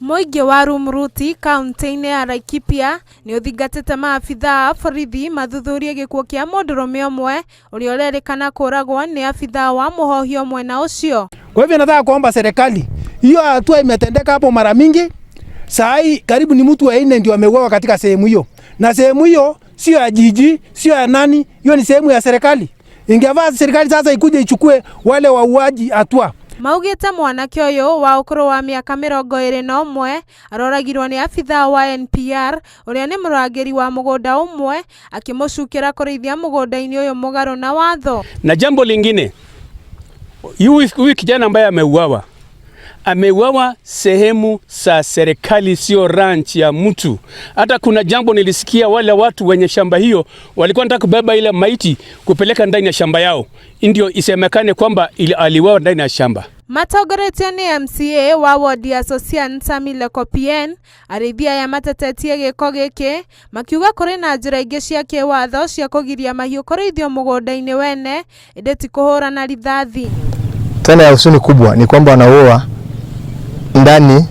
Mũingĩ wa Rumuruti kaunti-inĩ ya Laikipia nĩ ũthingatĩte maabithaa a borithi mathuthurie gĩkuũ kĩa mũndũrũme ũmwe ũrĩa ũrerĩkana kũragwo nĩ abithaa wa mũhohio mwena ũcio. Kwa hivyo nataka kuomba serikali, hiyo hatua imetendeka hapo mara mingi. Saa hii karibu ni mtu wa 4 ndio ameuawa katika sehemu hiyo. Na sehemu hiyo sio ya jiji, sio ya nani, hiyo ni sehemu ya serikali. Ingefaa serikali sasa ikuje ichukue wale wauaji hatua. Maugĩte mwanake ũyũ wa ũkũrũ wa mĩaka 21 aroragirwo nĩ abithaa wa NPR ũrĩa nĩ mũrangĩri wa mũgũnda ũmwe akĩmũcukĩra kũrĩithia mũgũnda-inĩ ũyũ mũgarũ na watho. Na jambo lingine, huyu kijana ambaye ameuawa sehemu za serikali, sio ranch ya mtu. Hata kuna jambo nilisikia wale watu wenye shamba hiyo walikuwa wanataka kubeba ile maiti kupeleka ndani ya shamba yao, ndio isemekane kwamba aliuawa ndani ya shamba. Matongoretio nĩ MCA wa wodi ya Sosian Samile Kopien arĩithia ya matetetie gĩko gĩkĩ makiuga kũrĩ na njĩra ingĩ cia kĩwatho cia kũgiria mahiũ kũrĩithio mũgũnda-inĩ wene ĩndĩ ti kũhũra na rithathi. Tena ya huzuni kubwa ni kwamba wanaua ndani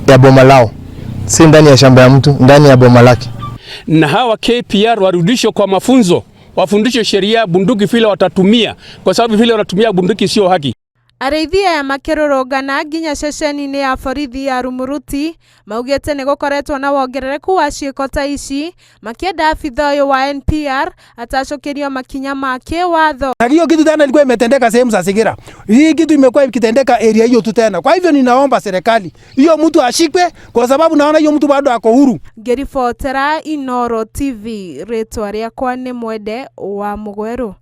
ya boma lao, si ndani ya shamba ya mtu, ndani ya boma lake. Na hawa KPR warudishwe kwa mafunzo, wafundishwe sheria bunduki vile watatumia, kwa sababu vile wanatumia bunduki sio haki. Arĩithia ya makĩrũrũngana nginya ceceni-inĩ ya borithi ya Rumuruti maugĩte nĩ gũkoretwo na wongerereku wa ciĩko ta ici, makĩenda abithaa ũyũ wa NPR atacũkĩrio makinya ma kĩwatho. Na hiyo kitu tena ilikuwa imetendeka sehemu za Sigera. Hii kitu imekuwa ikitendeka area hiyo tu tena. Kwa hivyo ninaomba serikali hiyo mtu ashikwe, kwa sababu naona hiyo mtu bado ako huru. Ngĩribotera Inooro TV, rĩtwa rĩakwa nĩ Mwende wa Mũgweru.